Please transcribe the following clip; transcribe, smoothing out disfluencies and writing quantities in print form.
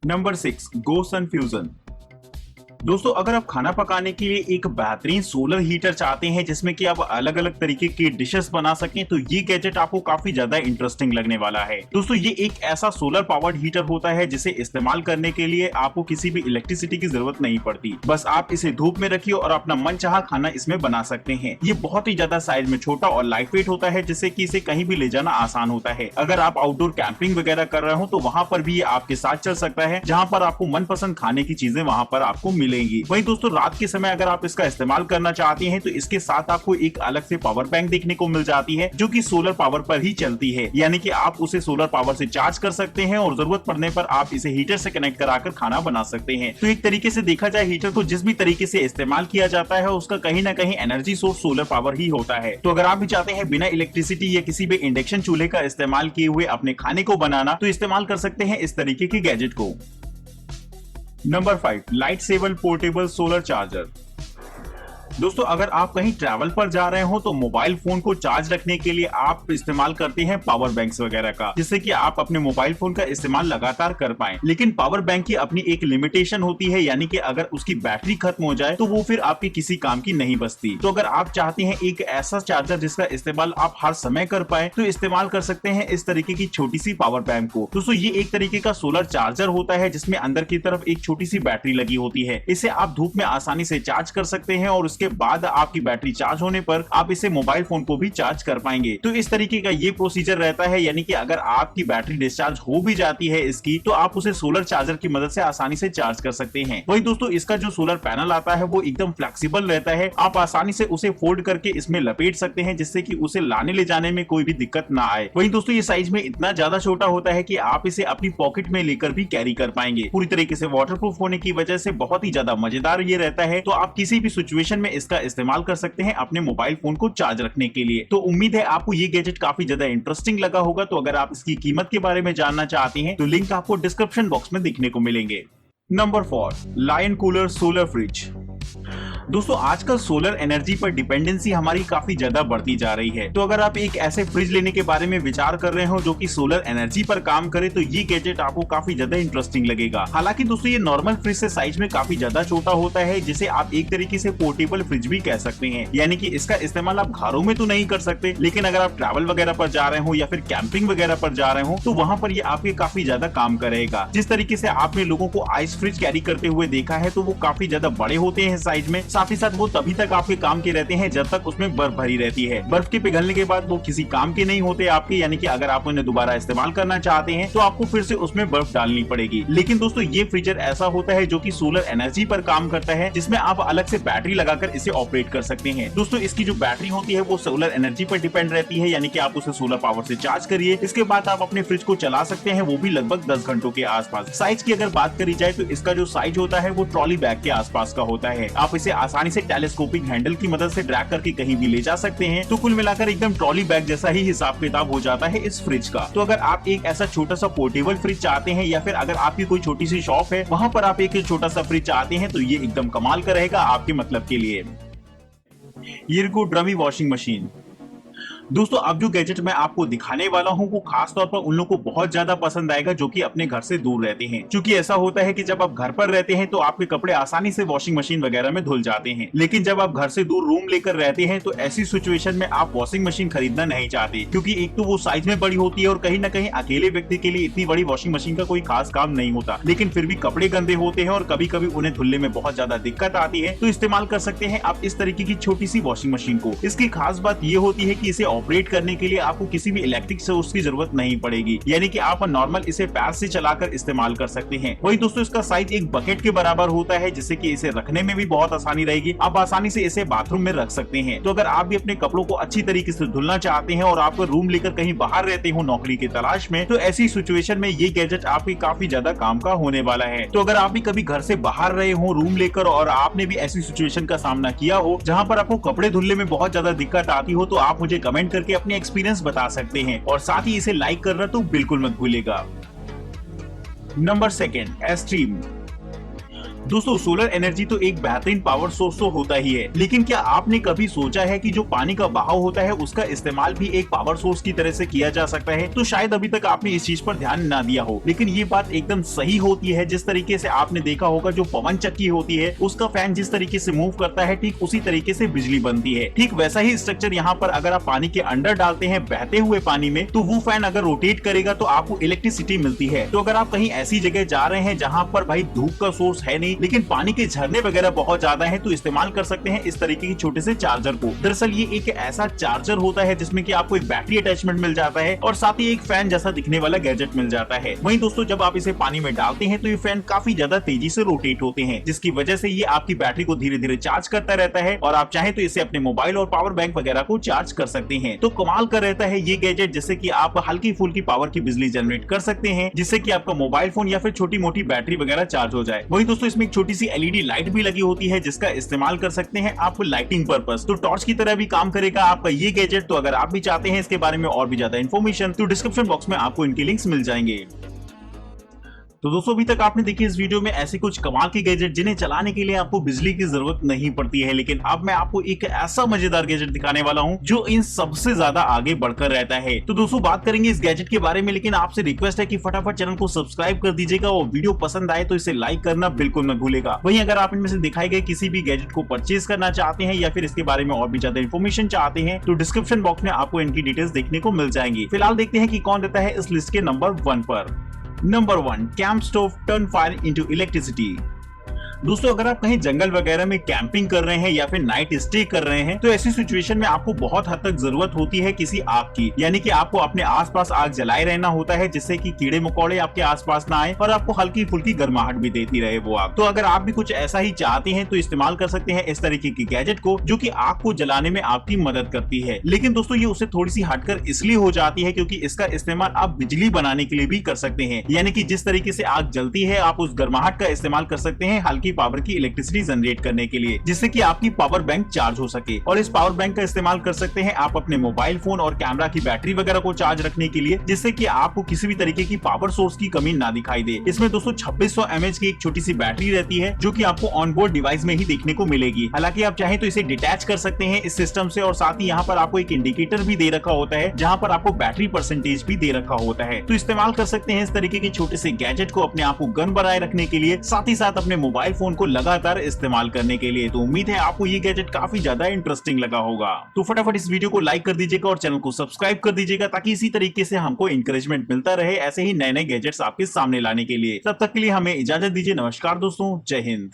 Number 6 गो सन fusion. दोस्तों अगर आप खाना पकाने के लिए एक बेहतरीन सोलर हीटर चाहते हैं जिसमें कि आप अलग अलग तरीके की डिशेस बना सकें तो ये गैजेट आपको काफी ज्यादा इंटरेस्टिंग लगने वाला है। दोस्तों ये एक ऐसा सोलर पावर्ड हीटर होता है जिसे इस्तेमाल करने के लिए आपको किसी भी इलेक्ट्रिसिटी की जरूरत नहीं पड़ती। बस आप इसे धूप में रखिए और अपना मनचाहा खाना इसमें बना सकते हैं। ये बहुत ही ज्यादा साइज में छोटा और लाइट वेट होता है जिससे कि इसे कहीं भी ले जाना आसान होता है। अगर आप आउटडोर कैंपिंग वगैरह कर रहे हो तो वहां पर भी ये आपके साथ चल सकता है, जहां पर आपको मनपसंद खाने की चीजें वहां पर आपको मिलेंगी। वहीं दोस्तों रात के समय अगर आप इसका इस्तेमाल करना चाहते हैं तो इसके साथ आपको एक अलग से पावर बैंक देखने को मिल जाती है जो कि सोलर पावर पर ही चलती है, यानी कि आप उसे सोलर पावर से चार्ज कर सकते हैं और जरूरत पड़ने पर आप इसे हीटर से कनेक्ट कराकर खाना बना सकते हैं। तो एक तरीके से देखा जाए हीटर को जिस भी तरीके से इस्तेमाल किया जाता है उसका कहीं ना कहीं एनर्जी सोर्स सोलर पावर ही होता है। तो अगर आप भी चाहते हैं बिना इलेक्ट्रिसिटी या किसी भी इंडक्शन चूल्हे का इस्तेमाल किए हुए अपने खाने को बनाना तो इस्तेमाल कर सकते हैं इस तरीके के गैजेट को। Number 5 light saver portable solar charger. दोस्तों अगर आप कहीं ट्रैवल पर जा रहे हो तो मोबाइल फोन को चार्ज रखने के लिए आप इस्तेमाल करते हैं पावर बैंक्स वगैरह का, जिससे कि आप अपने मोबाइल फोन का इस्तेमाल लगातार कर पाएं। लेकिन पावर बैंक की अपनी एक लिमिटेशन होती है, यानी कि अगर उसकी बैटरी खत्म हो जाए तो वो फिर आपके किसी काम की नहीं बचती। तो अगर आप चाहते हैं एक ऐसा चार्जर जिसका इस्तेमाल आप हर समय कर पाए तो इस्तेमाल कर सकते हैं इस तरीके की छोटी सी पावर बैंक को। दोस्तों ये एक तरीके का सोलर चार्जर होता है जिसमें अंदर की तरफ एक छोटी सी बैटरी लगी होती है। इसे आप धूप में आसानी से चार्ज कर सकते हैं और उसके बाद आपकी बैटरी चार्ज होने पर आप इसे मोबाइल फोन को भी चार्ज कर पाएंगे। तो इस तरीके का ये प्रोसीजर रहता है, यानी कि अगर आपकी बैटरी डिस्चार्ज हो भी जाती है इसकी तो आप उसे सोलर चार्जर की मदद से आसानी से चार्ज कर सकते हैं। वही दोस्तों इसका जो सोलर पैनल आता है वो एकदम फ्लेक्सिबल रहता है, आप आसानी से उसे फोल्ड करके इसमें लपेट सकते हैं जिससे कि उसे लाने ले जाने में कोई भी दिक्कत ना आए। वही दोस्तों ये साइज में इतना ज्यादा छोटा होता है कि आप इसे अपनी पॉकेट में लेकर भी कैरी कर पाएंगे। पूरी तरीके से वाटरप्रूफ होने की वजह से बहुत ही ज्यादा मजेदार ये रहता है। तो आप किसी भी सिचुएशन में इसका इस्तेमाल कर सकते हैं अपने मोबाइल फोन को चार्ज रखने के लिए। तो उम्मीद है आपको ये गैजेट काफी ज्यादा इंटरेस्टिंग लगा होगा। तो अगर आप इसकी कीमत के बारे में जानना चाहते हैं तो लिंक आपको डिस्क्रिप्शन बॉक्स में देखने को मिलेंगे। Number 4 lion cooler solar fridge. दोस्तों आजकल सोलर एनर्जी पर डिपेंडेंसी हमारी काफी ज्यादा बढ़ती जा रही है। तो अगर आप एक ऐसे फ्रिज लेने के बारे में विचार कर रहे हो जो कि सोलर एनर्जी पर काम करे तो ये गैजेट आपको काफी ज्यादा इंटरेस्टिंग लगेगा। हालांकि दोस्तों ये नॉर्मल फ्रिज से साइज में काफी ज्यादा छोटा होता है, जिसे आप एक तरीके से पोर्टेबल फ्रिज भी कह सकते हैं। यानी कि इसका इस्तेमाल आप घरों में तो नहीं कर सकते, लेकिन अगर आप ट्रैवल वगैरह पर जा रहे हो या फिर कैंपिंग वगैरह पर जा रहे हो तो वहां पर ये आपके काफी ज्यादा काम करेगा। जिस तरीके से आपने लोगों को आइस फ्रिज कैरी करते हुए देखा है तो वो काफी ज्यादा बड़े होते हैं साइज में, साथ ही साथ वो तभी तक आपके काम के रहते हैं जब तक उसमें बर्फ भरी रहती है। बर्फ के पिघलने के बाद वो किसी काम के नहीं होते आपके, यानी कि अगर आप उन्हें दोबारा इस्तेमाल करना चाहते हैं तो आपको फिर से उसमें बर्फ डालनी पड़ेगी। लेकिन दोस्तों ये फ्रीजर ऐसा होता है जो कि सोलर एनर्जी पर काम करता है, जिसमें आप अलग से बैटरी लगाकर इसे ऑपरेट कर सकते हैं। दोस्तों इसकी जो बैटरी होती है वो सोलर एनर्जी पर डिपेंड रहती है, यानी कि आप उसे सोलर पावर से चार्ज करिए, इसके बाद आप अपने फ्रिज को चला सकते हैं, वो भी लगभग 10 घंटों के आसपास। साइज की अगर बात करी जाए तो इसका जो साइज होता है वो ट्रॉली बैग के आसपास का होता है। आप इसे आसानी से टेलीस्कोपिक हैंडल की मदद से ड्रैग करके कहीं भी ले जा सकते हैं। तो कुल मिलाकर एकदम ट्रॉली बैग जैसा ही हिसाब किताब हो जाता है इस फ्रिज का। तो अगर आप एक ऐसा छोटा सा पोर्टेबल फ्रिज चाहते हैं या फिर अगर आपकी कोई छोटी सी शॉप है वहां पर आप एक छोटा सा फ्रिज चाहते हैं तो ये एकदम कमाल का रहेगा आपके मतलब के लिए। यिर्गो ड्रमी वॉशिंग मशीन। दोस्तों अब जो गैजेट मैं आपको दिखाने वाला हूँ वो खास तौर पर उन लोगों को बहुत ज्यादा पसंद आएगा जो कि अपने घर से दूर रहते हैं। क्योंकि ऐसा होता है कि जब आप घर पर रहते हैं तो आपके कपड़े आसानी से वॉशिंग मशीन वगैरह में धुल जाते हैं, लेकिन जब आप घर से दूर रूम लेकर रहते हैं तो ऐसी सिचुएशन में आप वॉशिंग मशीन खरीदना नहीं चाहते, क्योंकि एक तो वो साइज में बड़ी होती है और कहीं ना कहीं अकेले व्यक्ति के लिए इतनी बड़ी वॉशिंग मशीन का कोई खास काम नहीं होता। लेकिन फिर भी कपड़े गंदे होते हैं और कभी कभी उन्हें धुलने में बहुत ज्यादा दिक्कत आती है। तो इस्तेमाल कर सकते हैं आप इस तरीके की छोटी सी वॉशिंग मशीन को। इसकी खास बात ये होती है कि इसे ऑपरेट करने के लिए आपको किसी भी इलेक्ट्रिक सोर्स की जरूरत नहीं पड़ेगी, यानी कि आप नॉर्मल इसे पैर से चलाकर इस्तेमाल कर सकते हैं। वही दोस्तों इसका साइज एक बकेट के बराबर होता है, जिससे कि इसे रखने में भी बहुत आसानी रहेगी। आप आसानी से इसे बाथरूम में रख सकते हैं। तो अगर आप भी अपने कपड़ों को अच्छी तरीके से धुलना चाहते हैं और आप रूम लेकर कहीं बाहर रहते हो नौकरी की तलाश में, तो ऐसी सिचुएशन में ये गैजेट आपके काफी ज्यादा काम का होने वाला है। तो अगर आप भी कभी घर से बाहर रहे हो रूम लेकर और आपने भी ऐसी सिचुएशन का सामना किया हो जहां पर आपको कपड़े धुलने में बहुत ज्यादा दिक्कत आती हो, तो आप मुझे कमेंट करके अपनी एक्सपीरियंस बता सकते हैं और साथ ही इसे लाइक करना तो बिल्कुल मत भूलिएगा। Number 2 stream. दोस्तों सोलर एनर्जी तो एक बेहतरीन पावर सोर्स तो होता ही है, लेकिन क्या आपने कभी सोचा है कि जो पानी का बहाव होता है उसका इस्तेमाल भी एक पावर सोर्स की तरह से किया जा सकता है? तो शायद अभी तक आपने इस चीज पर ध्यान ना दिया हो, लेकिन ये बात एकदम सही होती है। जिस तरीके से आपने देखा होगा जो पवन चक्की होती है उसका फैन जिस तरीके से मूव करता है, ठीक उसी तरीके से बिजली बनती है। ठीक वैसा ही स्ट्रक्चर यहाँ पर अगर आप पानी के अंदर डालते हैं बहते हुए पानी में, तो वो फैन अगर रोटेट करेगा तो आपको इलेक्ट्रिसिटी मिलती है। तो अगर आप कहीं ऐसी जगह जा रहे हैं जहाँ पर भाई धूप का सोर्स है नहीं, लेकिन पानी के झरने वगैरह बहुत ज्यादा है, तो इस्तेमाल कर सकते हैं इस तरीके के छोटे से चार्जर को। दरअसल ये एक ऐसा चार्जर होता है जिसमें कि आपको एक बैटरी अटैचमेंट मिल जाता है और साथ ही एक फैन जैसा दिखने वाला गैजेट मिल जाता है। वहीं दोस्तों जब आप इसे पानी में डालते हैं तो ये फैन काफी ज्यादा तेजी से रोटेट होते हैं, जिसकी वजह से ये आपकी बैटरी को धीरे धीरे चार्ज करता रहता है और आप चाहे तो इसे अपने मोबाइल और पावर बैंक वगैरह को चार्ज कर सकते हैं। तो कमाल का रहता है ये गैजेट, जिससे कि आप हल्की फुल्की पावर की बिजली जनरेट कर सकते हैं, जिससे कि आपका मोबाइल फोन या फिर छोटी मोटी बैटरी वगैरह चार्ज हो जाए। वहीं दोस्तों इसमें एक छोटी सी एलईडी लाइट भी लगी होती है जिसका इस्तेमाल कर सकते हैं आप लाइटिंग पर्पस, तो टॉर्च की तरह भी काम करेगा आपका ये गैजेट। तो अगर आप भी चाहते हैं इसके बारे में और भी ज्यादा इन्फॉर्मेशन, तो डिस्क्रिप्शन बॉक्स में आपको इनके लिंक्स मिल जाएंगे। तो दोस्तों अभी तक आपने देखी इस वीडियो में ऐसे कुछ कमाल के गैजेट जिन्हें चलाने के लिए आपको बिजली की जरूरत नहीं पड़ती है, लेकिन अब मैं आपको एक ऐसा मजेदार गैजेट दिखाने वाला हूं जो इन सबसे ज्यादा आगे बढ़कर रहता है। तो दोस्तों बात करेंगे इस गैजेट के बारे में, लेकिन आपसे रिक्वेस्ट है कि फटाफट चैनल को सब्सक्राइब कर दीजिएगा और वीडियो पसंद आए तो इसे लाइक करना बिल्कुल मत भूलेगा। वहीं अगर आप इनमें से दिखाए गए किसी भी गैजेट को परचेज करना चाहते हैं या फिर इसके बारे में और भी ज्यादा इन्फॉर्मेशन चाहते हैं, तो डिस्क्रिप्शन बॉक्स में आपको इनकी डिटेल्स देखने को मिल जाएंगी। फिलहाल देखते हैं कि कौन रहता है इस लिस्ट के नंबर 1 पर। Number 1, camp stove turn fire into electricity. दोस्तों अगर आप कहीं जंगल वगैरह में कैंपिंग कर रहे हैं या फिर नाइट स्टे कर रहे हैं, तो ऐसी सिचुएशन में आपको बहुत हद तक जरूरत होती है किसी आग की, यानी कि आपको अपने आसपास आग जलाए रहना होता है जिससे कि कीड़े मकोड़े आपके आसपास ना आए और आपको हल्की फुल्की गर्माहट भी देती रहे वो आग। तो अगर आप भी कुछ ऐसा ही चाहते हैं तो इस्तेमाल कर सकते हैं इस तरीके की गैजेट को, जो कि आग को जलाने में आपकी मदद करती है। लेकिन दोस्तों ये उससे थोड़ी सी हटकर इसलिए हो जाती है क्योंकि इसका इस्तेमाल आप बिजली बनाने के लिए भी कर सकते हैं, यानी कि जिस तरीके से आग जलती है आप उस गर्माहट का इस्तेमाल कर सकते हैं हल्की पावर की इलेक्ट्रिसिटी जनरेट करने के लिए, जिससे कि आपकी पावर बैंक चार्ज हो सके। और इस पावर बैंक का इस्तेमाल कर सकते हैं आप अपने मोबाइल फोन और कैमरा की बैटरी वगैरह को चार्ज रखने के लिए, जिससे कि आपको किसी भी तरीके की पावर सोर्स की कमी ना दिखाई दे। इसमें दोस्तों 2600 mAh की एक छोटी सी बैटरी रहती है जो कि आपको ऑनबोर्ड डिवाइस में ही देखने को मिलेगी। हालांकि आप चाहें तो इसे डिटैच कर सकते हैं इस सिस्टम से, और साथ ही यहाँ पर आपको एक इंडिकेटर भी दे रखा होता है जहाँ पर आपको बैटरी परसेंटेज भी दे रखा होता है। तो इस्तेमाल कर सकते हैं इस तरीके के छोटे से गैजेट को अपने आप को गर्म बनाए रखने के लिए, साथ ही साथ अपने मोबाइल फोन को लगातार इस्तेमाल करने के लिए। तो उम्मीद है आपको ये गैजेट काफी ज्यादा इंटरेस्टिंग लगा होगा। तो फटाफट इस वीडियो को लाइक कर दीजिएगा और चैनल को सब्सक्राइब कर दीजिएगा ताकि इसी तरीके से हमको इंकरेजमेंट मिलता रहे ऐसे ही नए नए गैजेट्स आपके सामने लाने के लिए। तब तक के लिए हमें इजाजत दीजिए। नमस्कार दोस्तों, जय हिंद।